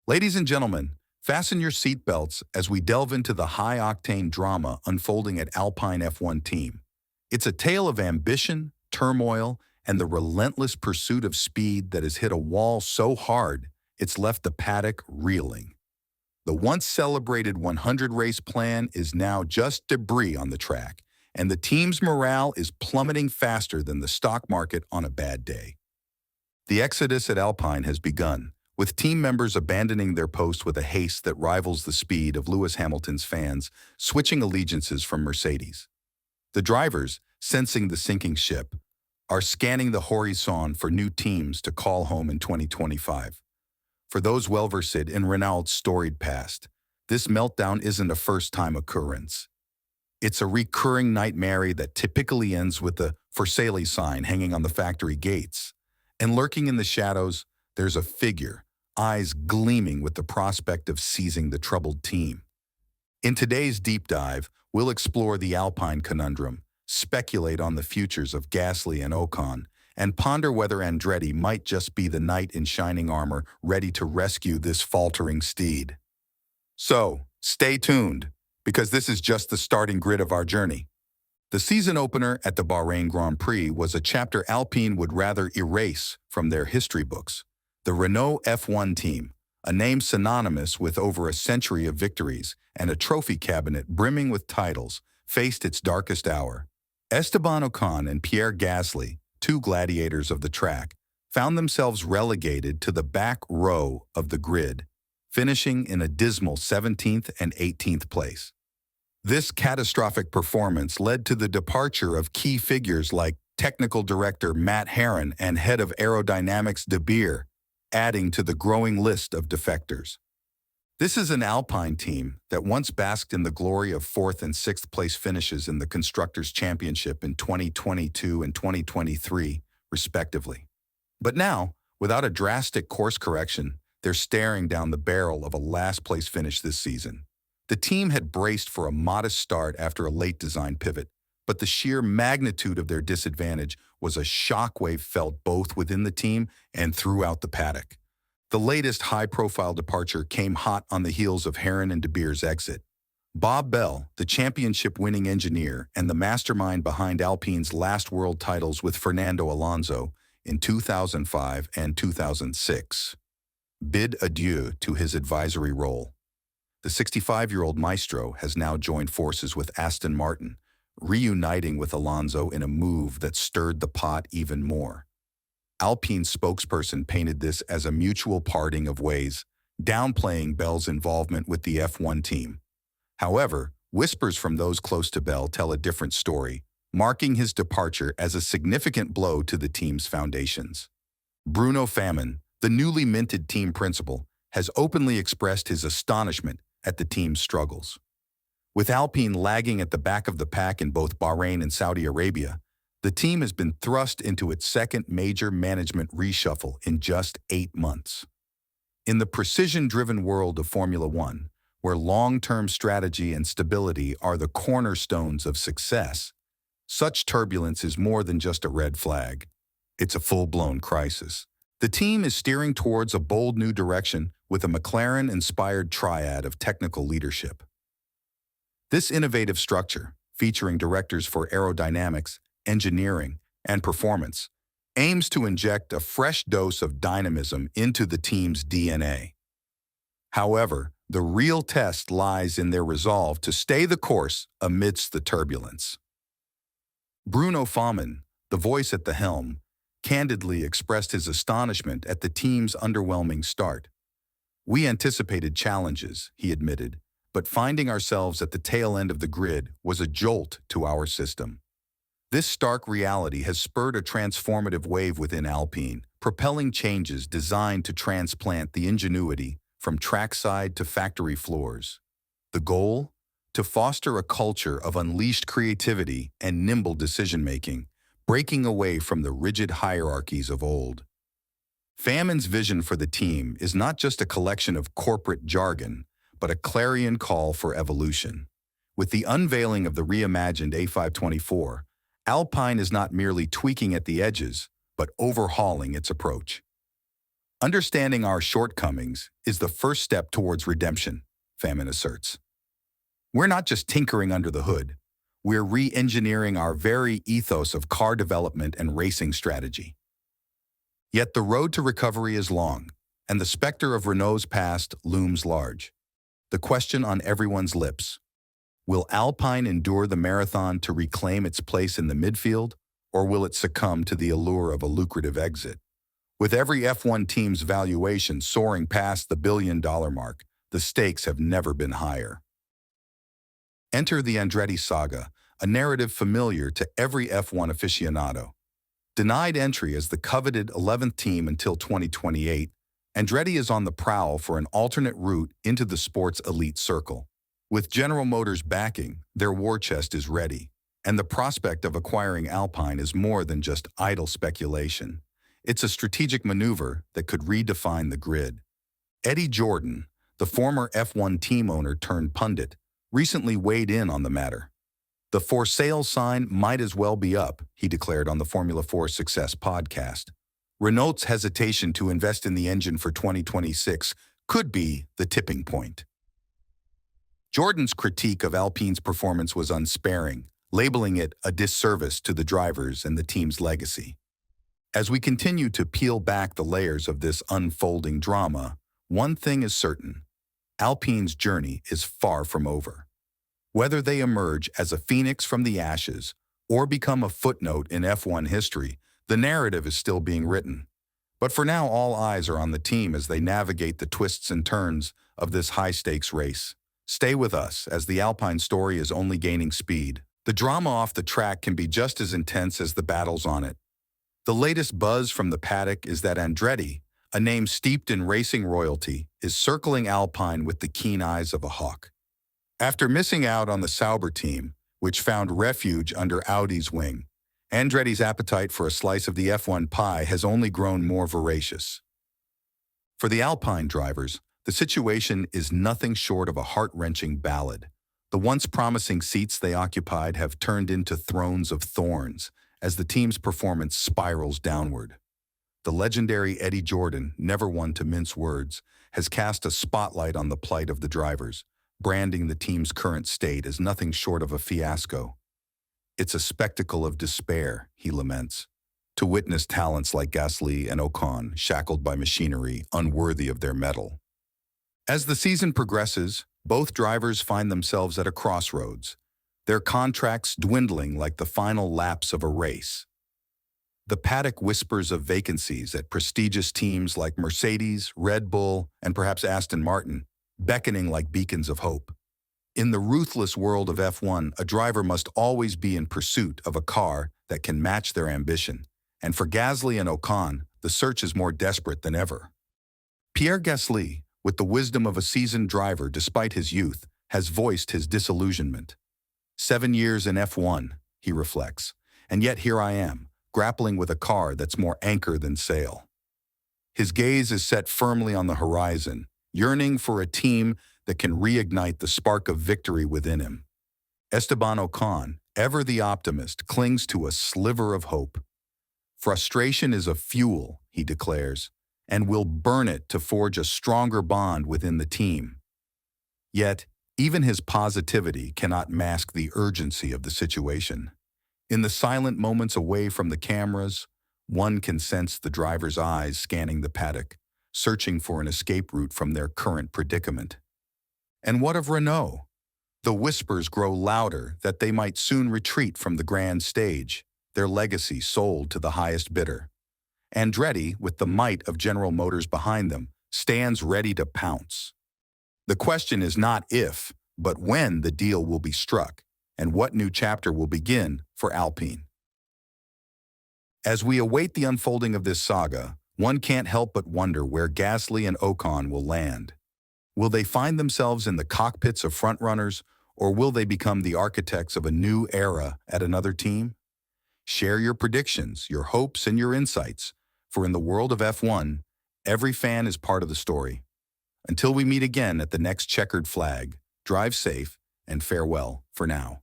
Ladies and gentlemen, fasten your seatbelts as we delve into the high-octane drama unfolding at Alpine F1 Team. It's a tale of ambition, turmoil, and the relentless pursuit of speed that has hit a wall so hard it's left the paddock reeling. The once celebrated 100-race plan is now just debris on the track, and the team's morale is plummeting faster than the stock market on a bad day. The exodus at Alpine has begun, with team members abandoning their post with a haste that rivals the speed of Lewis Hamilton's fans, switching allegiances from Mercedes. The drivers, sensing the sinking ship, are scanning the horizon for new teams to call home in 2025. For those well-versed in Renault's storied past, this meltdown isn't a first-time occurrence. It's a recurring nightmare that typically ends with the "for sale" sign hanging on the factory gates. And lurking in the shadows, there's a figure, eyes gleaming with the prospect of seizing the troubled team. In today's deep dive, we'll explore the Alpine conundrum, speculate on the futures of Gasly and Ocon, and ponder whether Andretti might just be the knight in shining armor ready to rescue this faltering steed. So, stay tuned, because this is just the starting grid of our journey. The season opener at the Bahrain Grand Prix was a chapter Alpine would rather erase from their history books. The Renault F1 Team, a name synonymous with over a century of victories and a trophy cabinet brimming with titles, faced its darkest hour. Esteban Ocon and Pierre Gasly, two gladiators of the track, found themselves relegated to the back row of the grid, finishing in a dismal 17th and 18th place. This catastrophic performance led to the departure of key figures like technical director Matt Herron and head of aerodynamics De Beer, adding to the growing list of defectors. This is an Alpine team that once basked in the glory of 4th and 6th place finishes in the Constructors' Championship in 2022 and 2023, respectively. But now, without a drastic course correction, they're staring down the barrel of a last-place finish this season. The team had braced for a modest start after a late design pivot, but the sheer magnitude of their disadvantage was a shockwave felt both within the team and throughout the paddock. The latest high-profile departure came hot on the heels of Herron and De Beer's exit. Bob Bell, the championship-winning engineer and the mastermind behind Alpine's last world titles with Fernando Alonso in 2005 and 2006, bid adieu to his advisory role. The 65-year-old maestro has now joined forces with Aston Martin, reuniting with Alonso in a move that stirred the pot even more. Alpine's spokesperson painted this as a mutual parting of ways, downplaying Bell's involvement with the F1 team. However, whispers from those close to Bell tell a different story, marking his departure as a significant blow to the team's foundations. Bruno Famin, the newly minted team principal, has openly expressed his astonishment at the team's struggles. With Alpine lagging at the back of the pack in both Bahrain and Saudi Arabia, the team has been thrust into its second major management reshuffle in just 8 months. In the precision-driven world of Formula One, where long-term strategy and stability are the cornerstones of success, such turbulence is more than just a red flag. It's a full-blown crisis. The team is steering towards a bold new direction with a McLaren-inspired triad of technical leadership. This innovative structure, featuring directors for aerodynamics, engineering, and performance, aims to inject a fresh dose of dynamism into the team's DNA. However, the real test lies in their resolve to stay the course amidst the turbulence. Bruno Famin, the voice at the helm, candidly expressed his astonishment at the team's underwhelming start. "We anticipated challenges," he admitted, "but finding ourselves at the tail end of the grid was a jolt to our system." This stark reality has spurred a transformative wave within Alpine, propelling changes designed to transplant the ingenuity from trackside to factory floors. The goal? To foster a culture of unleashed creativity and nimble decision-making, breaking away from the rigid hierarchies of old. Famin's vision for the team is not just a collection of corporate jargon, but a clarion call for evolution. With the unveiling of the reimagined A524, Alpine is not merely tweaking at the edges, but overhauling its approach. Understanding our shortcomings is the first step towards redemption, Famin asserts. We're not just tinkering under the hood. We're re-engineering our very ethos of car development and racing strategy. Yet the road to recovery is long, and the specter of Renault's past looms large. The question on everyone's lips: will Alpine endure the marathon to reclaim its place in the midfield, or will it succumb to the allure of a lucrative exit? With every F1 team's valuation soaring past the billion-dollar mark, the stakes have never been higher. Enter the Andrettis Saga, a narrative familiar to every F1 aficionado. Denied entry as the coveted 11th team until 2028, Andretti is on the prowl for an alternate route into the sport's elite circle. With General Motors backing, their war chest is ready, and the prospect of acquiring Alpine is more than just idle speculation. It's a strategic maneuver that could redefine the grid. Eddie Jordan, the former F1 team owner turned pundit, recently weighed in on the matter. The for sale sign might as well be up, he declared on the Formula 4 Success podcast. Renault's hesitation to invest in the engine for 2026 could be the tipping point. Jordan's critique of Alpine's performance was unsparing, labeling it a disservice to the drivers and the team's legacy. As we continue to peel back the layers of this unfolding drama, one thing is certain: Alpine's journey is far from over. Whether they emerge as a phoenix from the ashes or become a footnote in F1 history, the narrative is still being written. But for now, all eyes are on the team as they navigate the twists and turns of this high-stakes race. Stay with us, as the Alpine story is only gaining speed. The drama off the track can be just as intense as the battles on it. The latest buzz from the paddock is that Andretti, a name steeped in racing royalty, is circling Alpine with the keen eyes of a hawk. After missing out on the Sauber team, which found refuge under Audi's wing, Andretti's appetite for a slice of the F1 pie has only grown more voracious. For the Alpine drivers, the situation is nothing short of a heart-wrenching ballad. The once promising seats they occupied have turned into thrones of thorns as the team's performance spirals downward. The legendary Eddie Jordan, never one to mince words, has cast a spotlight on the plight of the drivers, branding the team's current state as nothing short of a fiasco. It's a spectacle of despair, he laments, to witness talents like Gasly and Ocon shackled by machinery unworthy of their mettle. As the season progresses, both drivers find themselves at a crossroads, their contracts dwindling like the final laps of a race. The paddock whispers of vacancies at prestigious teams like Mercedes, Red Bull, and perhaps Aston Martin, beckoning like beacons of hope. In the ruthless world of F1, a driver must always be in pursuit of a car that can match their ambition, and for Gasly and Ocon, the search is more desperate than ever. Pierre Gasly, with the wisdom of a seasoned driver despite his youth, has voiced his disillusionment. 7 years in F1, he reflects, and yet here I am, grappling with a car that's more anchor than sail. His gaze is set firmly on the horizon, yearning for a team that can reignite the spark of victory within him. Esteban Ocon, ever the optimist, clings to a sliver of hope. Frustration is a fuel, he declares, and will burn it to forge a stronger bond within the team. Yet, even his positivity cannot mask the urgency of the situation. In the silent moments away from the cameras, one can sense the driver's eyes scanning the paddock, searching for an escape route from their current predicament. And what of Renault? The whispers grow louder that they might soon retreat from the grand stage, their legacy sold to the highest bidder. Andretti, with the might of General Motors behind them, stands ready to pounce. The question is not if, but when the deal will be struck, and what new chapter will begin for Alpine. As we await the unfolding of this saga, one can't help but wonder where Gasly and Ocon will land. Will they find themselves in the cockpits of frontrunners, or will they become the architects of a new era at another team? Share your predictions, your hopes, and your insights, for in the world of F1, every fan is part of the story. Until we meet again at the next checkered flag, drive safe and farewell for now.